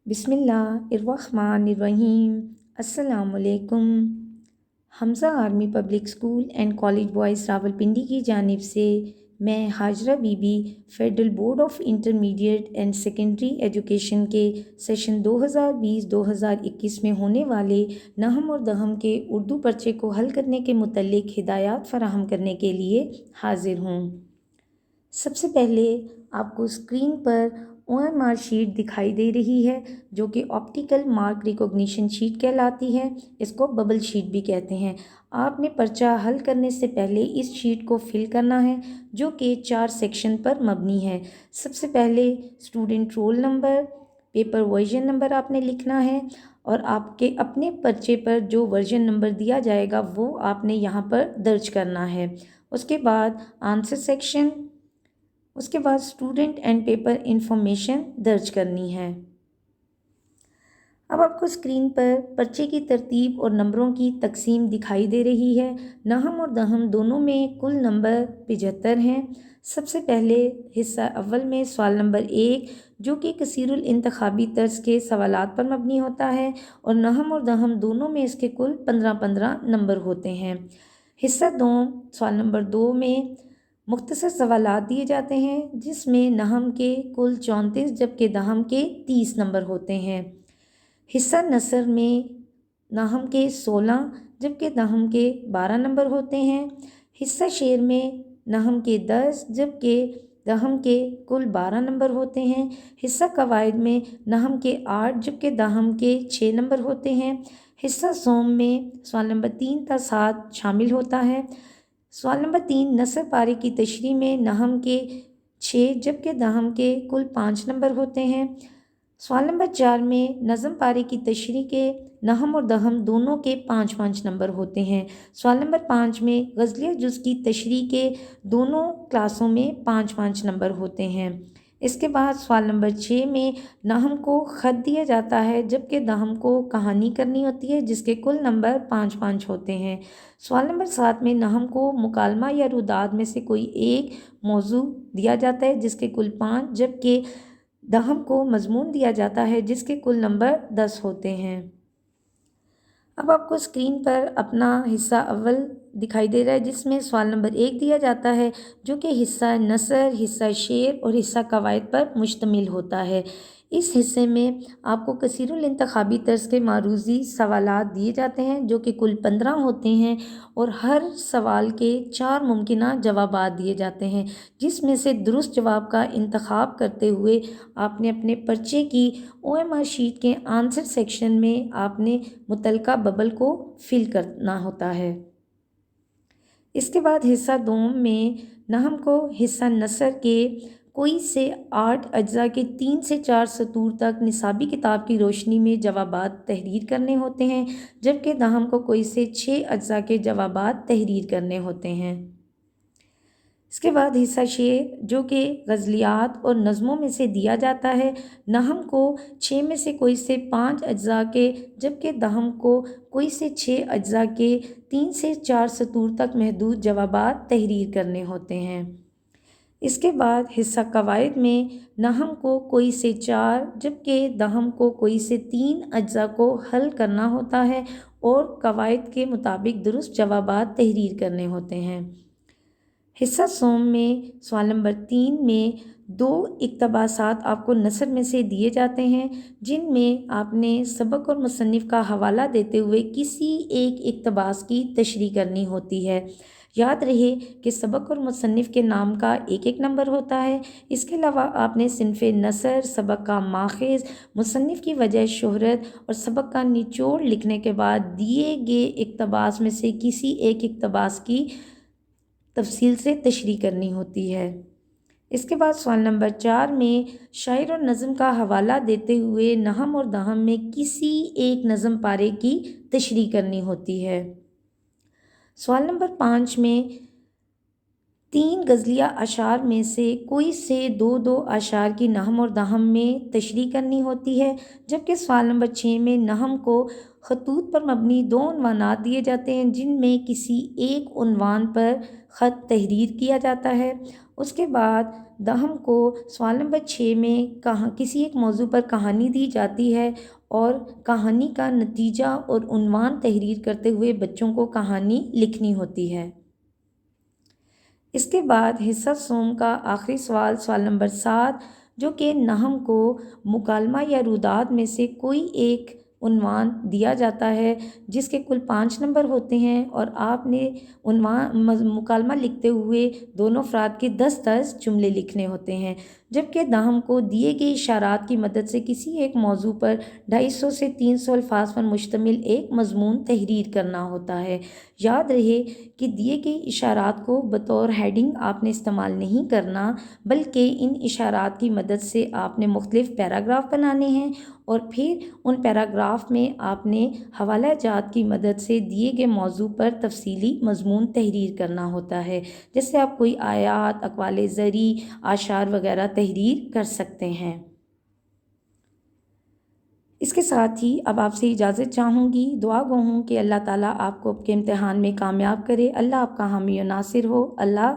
بسم اللہ الرحمن الرحیم۔ السلام علیکم۔ حمزہ army public school and college boys Rawalpindi کی جانب سے میں Hajra be be federal board of intermediate and secondary education کے سیشن 2020-2021 میں ہونے والے نحو اور دہم کے اردو پرچے کو حل کرنے کے متعلق ہدایات فراہم کرنے کے لیے حاضر ہوں۔ سب سے پہلے آپ کو اسکرین پر OMR شیٹ دکھائی دے رہی ہے جو کہ آپٹیکل مارک ریکوگنیشن شیٹ کہلاتی ہے۔ اس کو ببل شیٹ بھی کہتے ہیں۔ آپ نے پرچہ حل کرنے سے پہلے اس شیٹ کو فل کرنا ہے جو کہ 4 سیکشن پر مبنی ہے۔ سب سے پہلے student roll number, paper version number آپ نے لکھنا ہے اور آپ کے اپنے پرچے پر جو ورژن نمبر دیا جائے گا وہ آپ نے یہاں پر درج کرنا ہے۔ اس کے بعد آنسر سیکشن، اس کے بعد اسٹوڈنٹ اینڈ پیپر انفارمیشن درج کرنی ہے۔ اب آپ کو اسکرین پر پرچے کی ترتیب اور نمبروں کی تقسیم دکھائی دے رہی ہے۔ نحو اور دہم دونوں میں کل نمبر 75 ہیں۔ سب سے پہلے حصہ اول میں سوال نمبر 1 جو کہ کثیر الانتخابی طرز کے سوالات پر مبنی ہوتا ہے، اور نحو اور دہم دونوں میں اس کے کل 15 نمبر ہوتے ہیں۔ حصہ دوم سوال نمبر 2 میں مختصر سوالات دیے جاتے ہیں جس میں نحو کے کل 34 جبکہ دہم کے 30 نمبر ہوتے ہیں۔ حصہ نثر میں نحو کے 16 جبکہ دہم کے 12 نمبر ہوتے ہیں۔ حصہ شعر میں نحو کے 10 جبکہ دہم کے کل 12 نمبر ہوتے ہیں۔ حصہ قواعد میں نحو کے 8 جبکہ دہم کے 6 نمبر ہوتے ہیں۔ حصہ سوم میں سوال نمبر 3 تا 7 شامل ہوتا ہے۔ سوال نمبر 3 نثر پارے کی تشریح میں نحو کے 6 جبکہ دہم کے کل 5 نمبر ہوتے ہیں۔ سوال نمبر 4 میں نظم پارے کی تشریح کے نحو اور دہم دونوں کے 5 نمبر ہوتے ہیں۔ سوال نمبر 5 میں غزلیہ جز کی تشریح کے دونوں کلاسوں میں 5 نمبر ہوتے ہیں۔ اس کے بعد سوال نمبر 6 میں نحو کو خط دیا جاتا ہے جبکہ دہم کو کہانی کرنی ہوتی ہے جس کے کل نمبر 5 ہوتے ہیں۔ سوال نمبر 7 میں نحو کو مکالمہ یا روداد میں سے کوئی ایک موضوع دیا جاتا ہے جس کے کل 5 جبکہ دہم کو مضمون دیا جاتا ہے جس کے کل نمبر 10 ہوتے ہیں۔ اب آپ کو اسکرین پر اپنا حصہ اول دکھائی دے رہا ہے جس میں سوال نمبر 1 دیا جاتا ہے جو کہ حصہ نثر، حصہ شعر اور حصہ قواعد پر مشتمل ہوتا ہے۔ اس حصے میں آپ کو کثیر الانتخابی طرز کے معروضی سوالات دیے جاتے ہیں جو کہ کل 15 ہوتے ہیں اور ہر سوال کے 4 ممکنہ جوابات دیے جاتے ہیں جس میں سے درست جواب کا انتخاب کرتے ہوئے آپ نے اپنے پرچے کی OMR شیٹ کے آنسر سیکشن میں آپ نے متعلقہ ببل کو فل کرنا ہوتا ہے۔ اس کے بعد حصہ دوم میں نحو کو حصہ نثر کے کوئی سے 8 اجزاء کے 3 سے 4 سطور تک نصابی کتاب کی روشنی میں جوابات تحریر کرنے ہوتے ہیں جبکہ دہم کو کوئی سے 6 اجزاء کے جوابات تحریر کرنے ہوتے ہیں۔ اس کے بعد حصہ شعر جو کہ غزلیات اور نظموں میں سے دیا جاتا ہے۔ نحو کو 6 میں سے کوئی سے 5 اجزاء کے جبکہ دہم کو کوئی سے 6 اجزاء کے 3 سے 4 سطور تک محدود جوابات تحریر کرنے ہوتے ہیں۔ اس کے بعد حصہ قواعد میں نحو کو کوئی سے 4 جبکہ دہم کو کوئی سے 3 اجزاء کو حل کرنا ہوتا ہے اور قواعد کے مطابق درست جوابات تحریر کرنے ہوتے ہیں۔ حصہ سوم میں سوال نمبر 3 میں 2 اقتباسات آپ کو نثر میں سے دیے جاتے ہیں جن میں آپ نے سبق اور مصنف کا حوالہ دیتے ہوئے کسی ایک اقتباس کی تشریح کرنی ہوتی ہے۔ یاد رہے کہ سبق اور مصنف کے نام کا ایک نمبر ہوتا ہے۔ اس کے علاوہ آپ نے صنف نثر، سبق کا ماخذ، مصنف کی وجہ شہرت اور سبق کا نچوڑ لکھنے کے بعد دیے گئے اقتباس میں سے کسی ایک اقتباس کی تفصیل سے تشریح کرنی ہوتی ہے۔ اس کے بعد سوال نمبر 4 میں شاعر اور نظم کا حوالہ دیتے ہوئے نحو اور دہم میں کسی ایک نظم پارے کی تشریح کرنی ہوتی ہے۔ سوال نمبر 5 میں 3 غزلیہ اشعار میں سے کوئی سے 2 اشعار کی نحو اور دہم میں تشریح کرنی ہوتی ہے جبکہ سوال نمبر 6 میں نحو کو خطوط پر مبنی 2 عنوانات دیے جاتے ہیں جن میں کسی ایک عنوان پر خط تحریر کیا جاتا ہے۔ اس کے بعد دہم کو سوال نمبر 6 میں کسی ایک موضوع پر کہانی دی جاتی ہے اور کہانی کا نتیجہ اور عنوان تحریر کرتے ہوئے بچوں کو کہانی لکھنی ہوتی ہے۔ اس کے بعد حصہ سوم کا آخری سوال، سوال نمبر 7، جو کہ نحو کو مکالمہ یا روداد میں سے کوئی ایک عنوان دیا جاتا ہے جس کے کل 5 نمبر ہوتے ہیں، اور آپ نے مکالمہ لکھتے ہوئے دونوں افراد کے 10 جملے لکھنے ہوتے ہیں، جبکہ دہم کو دیے گئے اشارات کی مدد سے کسی ایک موضوع پر 250 سے 300 الفاظ پر مشتمل ایک مضمون تحریر کرنا ہوتا ہے۔ یاد رہے کہ دیے گئے اشارات کو بطور ہیڈنگ آپ نے استعمال نہیں کرنا، بلکہ ان اشارات کی مدد سے آپ نے مختلف پیراگراف بنانے ہیں، اور پھر ان پیراگراف میں آپ نے حوالہ جات کی مدد سے دیے گئے موضوع پر تفصیلی مضمون تحریر کرنا ہوتا ہے، جیسے آپ کوئی آیات، اقوال زرعی، اشعار وغیرہ تحریر کر سکتے ہیں۔ اس کے ساتھ ہی اب آپ سے اجازت چاہوں گی، دعا گو ہوں کہ اللہ تعالیٰ آپ کو آپ کے امتحان میں کامیاب کرے۔ اللہ آپ کا حامی و ناصر ہو۔ اللہ